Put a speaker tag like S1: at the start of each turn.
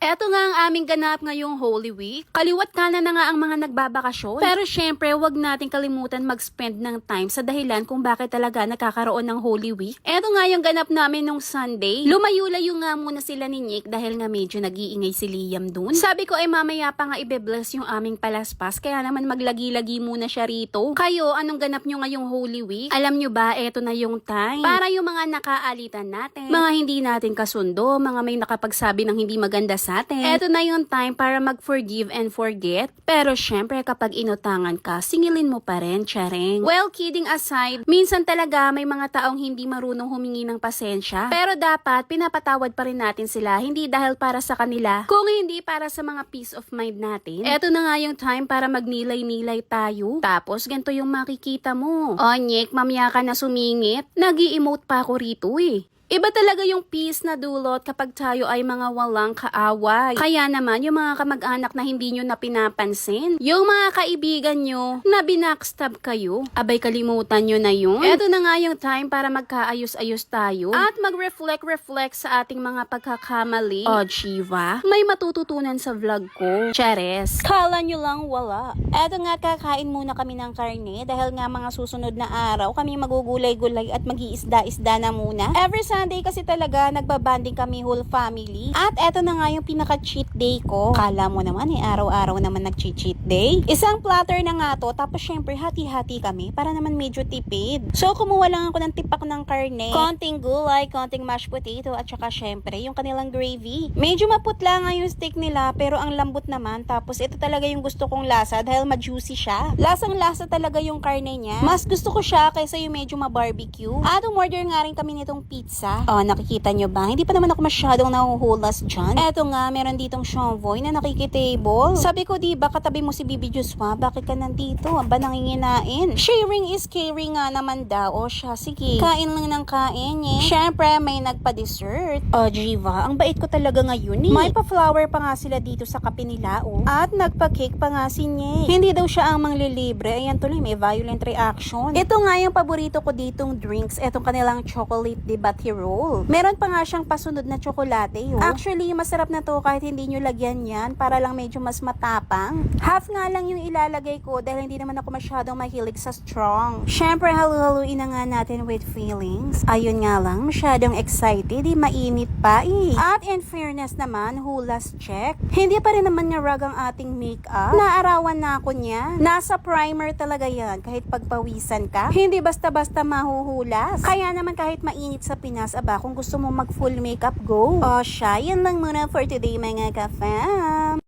S1: Eto nga ang aming ganap ngayong Holy Week. Kaliwat kanan na nga ang mga nagbabakasyon. Pero syempre, wag natin kalimutan mag-spend ng time sa dahilan kung bakit talaga nagkakaroon ng Holy Week. Eto nga yung ganap namin nung Sunday. Lumayo-layo nga muna sila ni Nick dahil nga medyo nag-iingay si Liam dun. Sabi ko ay mamaya pa nga i-bless yung aming palaspas, kaya naman maglagi-lagi muna siya rito. Kayo, anong ganap nyo ngayong Holy Week? Alam nyo ba, eto na yung time para yung mga nakaalitan natin, mga hindi natin kasundo, mga may nakapagsabi ng hindi maganda sa atin. Eto na yung time para mag-forgive and forget. Pero syempre kapag inutangan ka, singilin mo pa rin, charing. Well, kidding aside, minsan talaga may mga taong hindi marunong humingi ng pasensya. Pero dapat pinapatawad pa rin natin sila, hindi dahil para sa kanila, kung hindi para sa mga peace of mind natin. Eto na nga yung time para magnilay-nilay tayo. Tapos ganito yung makikita mo. O Nick, mamaya ka na sumingit. Nag-i-emote pa ako rito eh. Iba talaga yung peace na dulot kapag tayo ay mga walang kaaway. Kaya naman, yung mga kamag-anak na hindi nyo na pinapansin, yung mga kaibigan nyo na binackstab kayo, abay kalimutan nyo na yun. Eto na nga yung time para magkaayos-ayos tayo at mag-reflect sa ating mga pagkakamali. O, Shiva, may matututunan sa vlog ko. Chares, kala nyo lang wala. Eto nga, kakain muna kami ng karne dahil nga mga susunod na araw kami magugulay-gulay at mag-iisda-isda na muna. Every Sunday kasi talaga nagbabanding kami whole family. At eto na nga yung pinaka-cheat day ko. Kala mo naman araw-araw naman nag-cheat day. Isang platter na nga to, tapos syempre hati-hati kami para naman medyo tipid. So kumuha lang ako ng tipak ng karne, konting gulay, konting mashed potato, at saka syempre yung kanilang gravy. Medyo maputla nga yung steak nila pero ang lambot naman. Tapos ito talaga yung gusto kong lasa dahil ma-juicy siya. Lasang-lasa talaga yung karne niya. Mas gusto ko siya kaysa yung medyo ma-barbecue. At umorder nga rin kami nitong pizza. Oh, nakikita nyo ba? Hindi pa naman ako masyadong nahuhulas dyan. Eto nga, meron ditong Shonvoy na nakikitable. Sabi ko, diba, katabi mo si Bibi Joshua, bakit ka nandito? Aba, nanginginain. Sharing is caring nga naman daw. O siya, sige, kain lang ng kain eh. Syempre, may nagpa-dessert. O, Jiva, ang bait ko talaga ngayon eh. May pa-flower pa nga sila dito sa kape nila, oh. At nagpa-cake pa nga si Nye. Hindi daw siya ang manglilibre. Ayan tuloy, may violent reaction. Ito nga yung paborito ko ditong drinks. Etong kanilang chocolate debate roll. Meron pa nga siyang pasunod na tsokolate, oh. Actually, masarap na to kahit hindi nyo lagyan yan para lang medyo mas matapang. Half nga lang yung ilalagay ko dahil hindi naman ako masyadong mahilig sa strong. Syempre, halu-haluin na nga natin with feelings. Ayun nga lang, masyadong excited, mainit pa eh. At in fairness naman, hulas check. Hindi pa rin naman niya rag ang ating makeup. Naarawan na ako niya. Nasa primer talaga yan kahit pagpawisan ka. Hindi basta-basta mahuhulas. Kaya naman kahit mainit sa Pinas, aba, kung gusto mo mag full makeup, go. O siya, yan lang muna for today mga ka-fam.